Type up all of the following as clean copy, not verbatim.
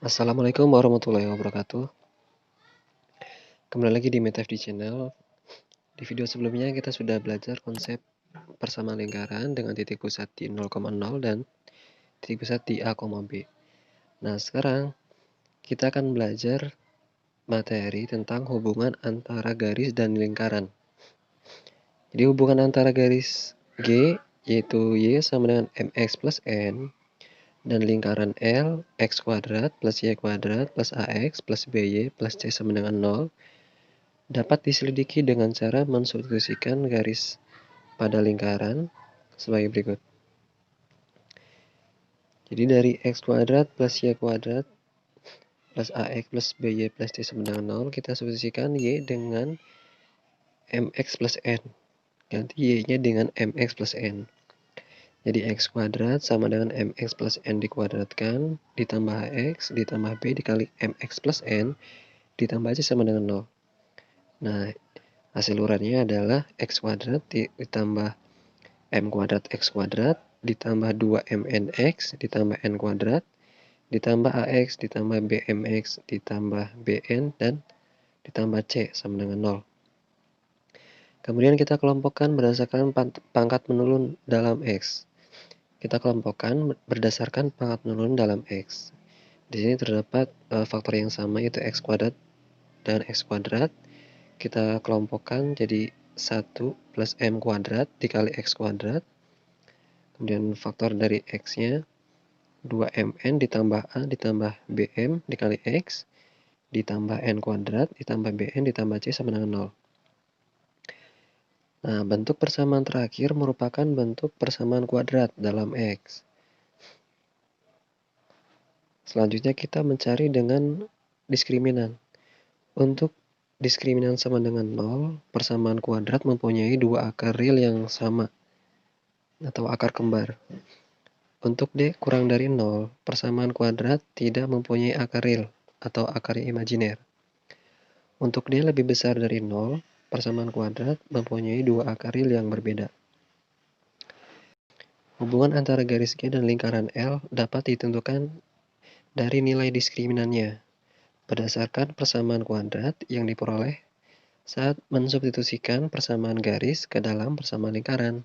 Assalamualaikum warahmatullahi wabarakatuh. Kembali lagi di MetaFD Channel. Di video sebelumnya kita sudah belajar konsep persamaan lingkaran dengan titik pusat di 0,0 dan titik pusat di A, B. Nah, sekarang kita akan belajar materi tentang hubungan antara garis dan lingkaran. Jadi hubungan antara garis G yaitu Y sama dengan MX plus N dan lingkaran L X kuadrat plus Y kuadrat plus AX plus BY plus C sama dengan 0 dapat diselidiki dengan cara mensubstitusikan garis pada lingkaran sebagai berikut. Jadi dari X kuadrat plus Y kuadrat plus AX plus BY plus C sama dengan 0, kita substitusikan Y dengan MX plus N. Ganti Y-nya dengan MX plus N. Jadi X kuadrat sama dengan MX plus N dikuadratkan, ditambah X, ditambah B dikali MX plus N, ditambah C sama dengan 0. Nah, hasil urannya adalah X kuadrat ditambah M kuadrat X kuadrat, ditambah 2MNX, ditambah N kuadrat, ditambah AX, ditambah BMX, ditambah BN, dan ditambah C sama dengan 0. Kemudian kita kelompokkan berdasarkan pangkat menurun dalam X. Kita kelompokkan berdasarkan pangkat menurun dalam X. Di sini terdapat faktor yang sama yaitu X kuadrat dan X kuadrat. Kita kelompokkan jadi 1 plus M kuadrat dikali X kuadrat. Kemudian faktor dari X-nya 2MN ditambah A ditambah BM dikali X ditambah N kuadrat ditambah BN ditambah C sama dengan 0. Nah, bentuk persamaan terakhir merupakan bentuk persamaan kuadrat dalam X. Selanjutnya kita mencari dengan diskriminan. Untuk diskriminan sama dengan 0, persamaan kuadrat mempunyai dua akar real yang sama atau akar kembar. Untuk D kurang dari 0, persamaan kuadrat tidak mempunyai akar real atau akar imajiner. Untuk D lebih besar dari 0, persamaan kuadrat mempunyai dua akar real yang berbeda. Hubungan antara garis G dan lingkaran L dapat ditentukan dari nilai diskriminannya berdasarkan persamaan kuadrat yang diperoleh saat mensubstitusikan persamaan garis ke dalam persamaan lingkaran.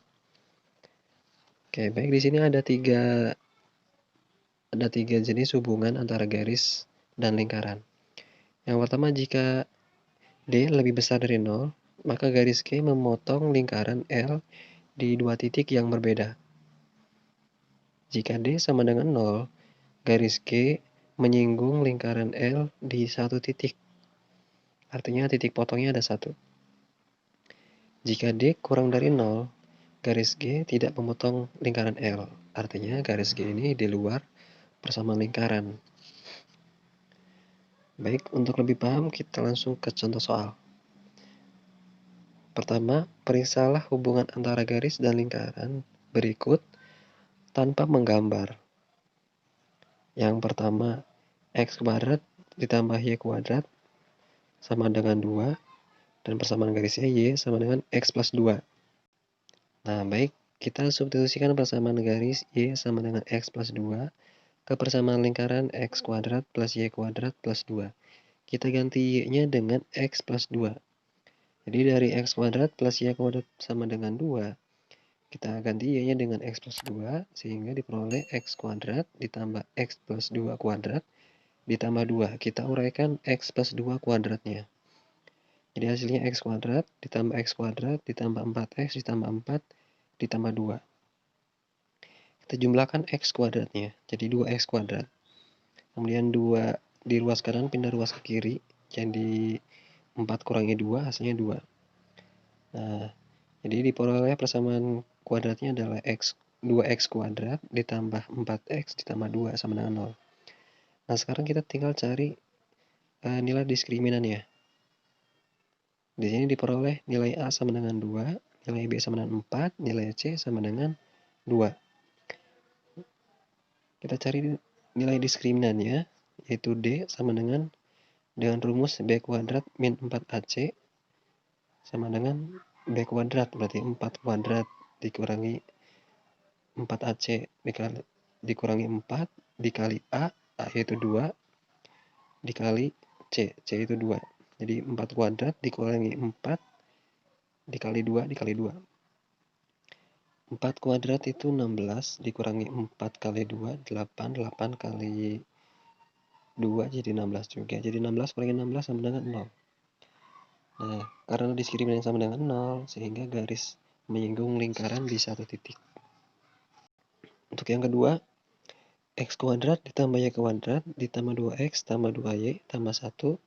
Oke, baik, di sini ada tiga jenis hubungan antara garis dan lingkaran. Yang pertama, jika D lebih besar dari 0, maka garis G memotong lingkaran L di dua titik yang berbeda. Jika D sama dengan 0, garis G menyinggung lingkaran L di satu titik. Artinya titik potongnya ada satu. Jika D kurang dari 0, garis G tidak memotong lingkaran L. Artinya garis G ini di luar persamaan lingkaran. Baik, untuk lebih paham kita langsung ke contoh soal. Pertama, periksalah hubungan antara garis dan lingkaran berikut tanpa menggambar. Yang pertama, X kuadrat ditambah Y kuadrat sama dengan 2, dan persamaan garisnya Y sama dengan X plus 2. Nah, baik, kita substitusikan persamaan garis Y sama dengan X plus 2 ke persamaan lingkaran X kuadrat plus Y kuadrat plus 2. Kita ganti Y-nya dengan X plus 2. Jadi dari X kuadrat plus Y kuadrat sama dengan 2, kita ganti Y-nya dengan X plus 2, sehingga diperoleh X kuadrat ditambah X plus 2 kuadrat ditambah 2. Kita uraikan X plus 2 kuadratnya. Jadi hasilnya X kuadrat ditambah X kuadrat ditambah 4X ditambah 4 ditambah 2. Kita jumlahkan X kuadratnya, jadi 2X kuadrat. Kemudian 2 di ruas kanan pindah ruas ke kiri, jadi 4 kurangi 2 hasilnya 2. Nah, jadi diperoleh persamaan kuadratnya adalah 2X kuadrat ditambah 4X ditambah 2 sama dengan 0. Nah, sekarang kita tinggal cari nilai diskriminannya. Di sini diperoleh nilai A sama dengan 2, nilai B sama dengan 4, nilai C sama dengan 2. Kita cari nilai diskriminannya, yaitu D sama dengan rumus B kuadrat min 4AC sama dengan B kuadrat, berarti 4 kuadrat dikurangi 4AC dikurangi 4 dikali A yaitu 2, dikali C. C itu 2. Jadi 4 kuadrat dikurangi 4 dikali 2 dikali 2. 4 kuadrat itu 16 dikurangi 4 kali 2, 8. 8 kali 2 jadi 16 juga. Jadi 16 kurangi 16 sama dengan 0. Nah, karena diskriminasi sama dengan 0, sehingga garis menyinggung lingkaran di satu titik. Untuk yang kedua, X kuadrat ditambah Y kuadrat ditambah 2X tambah 2Y tambah 1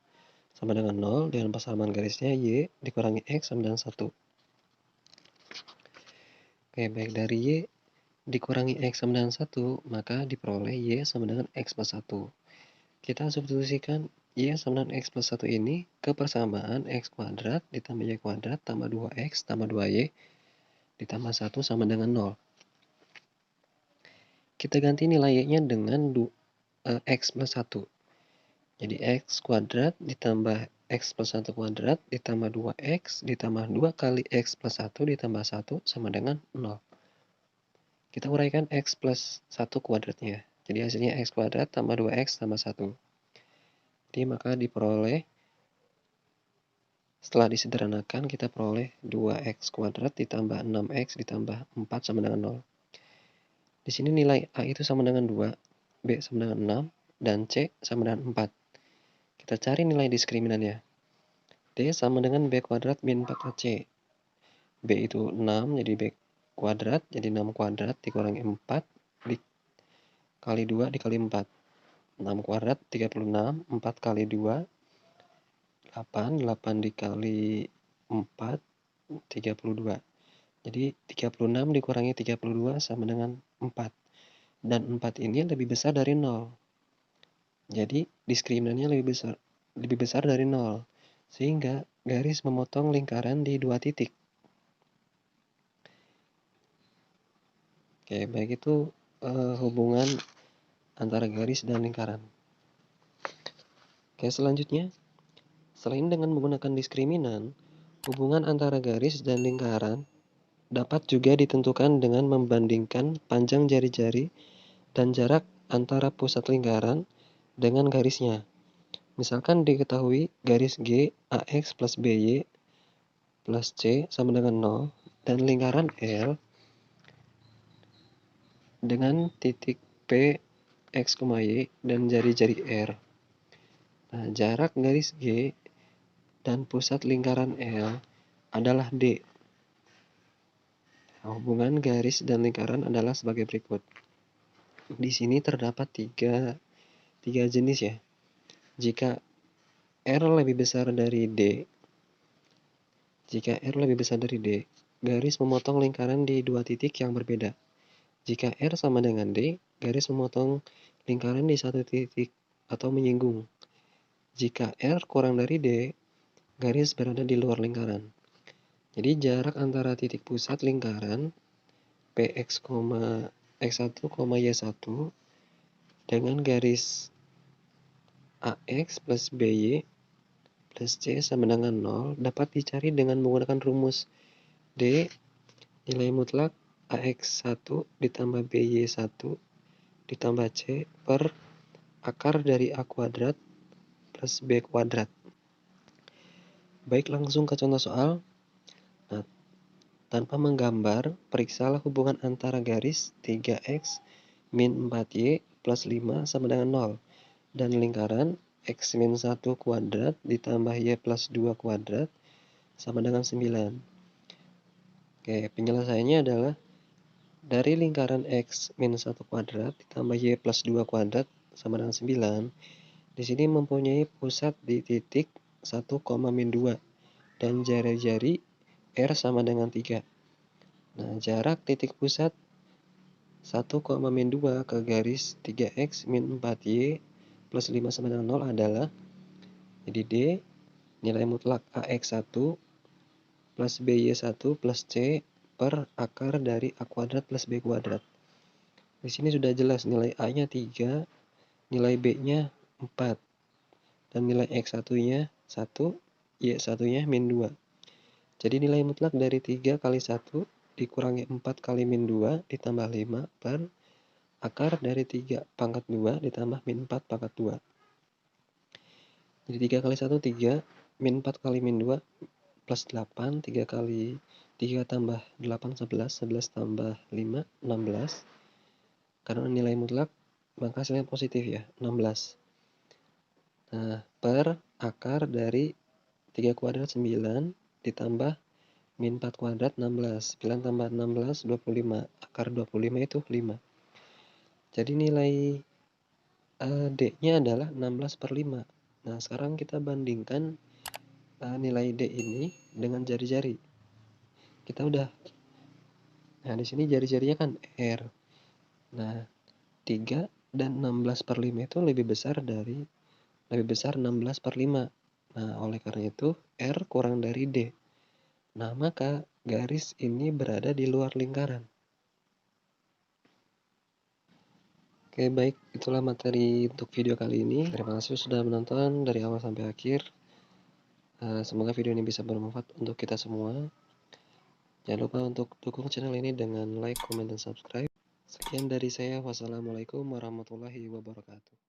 sama dengan 0, dengan persamaan garisnya Y dikurangi X sama dengan 1. Oke, baik, dari Y dikurangi X sama dengan 1, maka diperoleh Y sama dengan X plus 1. Kita substitusikan Y sama dengan X plus 1 ini ke persamaan X kuadrat ditambah Y kuadrat tambah 2X tambah 2Y ditambah 1 sama dengan 0. Kita ganti nilai Y-nya dengan X plus 1. Jadi X kuadrat ditambah X plus 1 kuadrat ditambah 2X ditambah 2 kali X plus 1 ditambah 1 sama dengan 0. Kita uraikan X plus 1 kuadratnya. Jadi hasilnya X kuadrat tambah 2X tambah 1. Jadi maka diperoleh, setelah disederhanakan, kita peroleh 2X kuadrat ditambah 6X ditambah 4 sama dengan 0. Di sini nilai A itu sama dengan 2, B sama dengan 6, dan C sama dengan 4. Kita cari nilai diskriminannya. D sama dengan B kuadrat min 4AC. B itu 6, jadi B kuadrat, jadi 6 kuadrat dikurangi 4 dikali 2 dikali 4. 6 kuadrat 36, 4 kali 2, 8, 8 dikali 4, 32. Jadi 36 dikurangi 32 sama dengan 4. Dan 4 ini lebih besar dari 0. Jadi diskriminannya lebih besar dari 0. Sehingga garis memotong lingkaran di 2 titik. Oke, baik, itu hubungan antara garis dan lingkaran. Oke, selanjutnya, selain dengan menggunakan diskriminan, hubungan antara garis dan lingkaran dapat juga ditentukan dengan membandingkan panjang jari-jari dan jarak antara pusat lingkaran dengan garisnya. Misalkan diketahui garis G AX plus BY plus C sama dengan 0 dan lingkaran L dengan titik P, X, Y dan jari-jari R. Nah, jarak garis G dan pusat lingkaran L adalah D. Nah, hubungan garis dan lingkaran adalah sebagai berikut. Di sini terdapat tiga jenis ya. Jika R lebih besar dari D, garis memotong lingkaran di 2 titik yang berbeda. Jika R sama dengan D, garis memotong lingkaran di 1 titik atau menyinggung. Jika R kurang dari D, garis berada di luar lingkaran. Jadi jarak antara titik pusat lingkaran Px, X1, Y1 dengan garis AX plus BY plus C sama dengan 0 dapat dicari dengan menggunakan rumus D nilai mutlak AX1 ditambah BY1 ditambah C per akar dari A kuadrat plus B kuadrat. Baik, langsung ke contoh soal. Nah, tanpa menggambar, periksalah hubungan antara garis 3X min 4Y plus 5 sama dengan 0 dan lingkaran X min 1 kuadrat ditambah Y plus 2 kuadrat sama dengan 9. Oke, penyelesaiannya adalah dari lingkaran X min 1 kuadrat ditambah Y plus 2 kuadrat sama dengan 9. Di sini mempunyai pusat di titik 1, min 2 dan jari-jari R sama dengan 3. Nah, jarak titik pusat 1, min 2 ke garis 3X min 4Y plus 5 sama dengan 0 adalah, jadi D nilai mutlak AX1 plus BY1 plus C per akar dari A kuadrat plus B kuadrat. Di sini sudah jelas nilai A-nya 3, nilai B-nya 4, dan nilai X1-nya 1, Y1-nya min 2. Jadi nilai mutlak dari 3 kali 1 dikurangi 4 kali min 2 ditambah 5 per akar dari 3 pangkat 2 ditambah min 4 pangkat 2. Jadi 3 kali 1 3, min 4 kali min 2 plus 8, 3 kali 3 tambah 8 11, 11 tambah 5 16. Karena nilai mutlak maka hasilnya positif ya, 16. Nah, per akar dari 3 kuadrat 9 ditambah min 4 kuadrat 16. 9 tambah 16 25. Akar 25 itu 5. Jadi nilai D-nya adalah 16/5. Nah, sekarang kita bandingkan nilai D ini dengan jari-jari. Kita udah. Nah, di sini jari-jarinya kan R. Nah, 3 dan 16/5 itu lebih besar 16/5. Nah, oleh karena itu R kurang dari D. Nah, maka garis ini berada di luar lingkaran. Oke, baik. Itulah materi untuk video kali ini. Terima kasih sudah menonton dari awal sampai akhir. Semoga video ini bisa bermanfaat untuk kita semua. Jangan lupa untuk dukung channel ini dengan like, comment, dan subscribe. Sekian dari saya. Wassalamualaikum warahmatullahi wabarakatuh.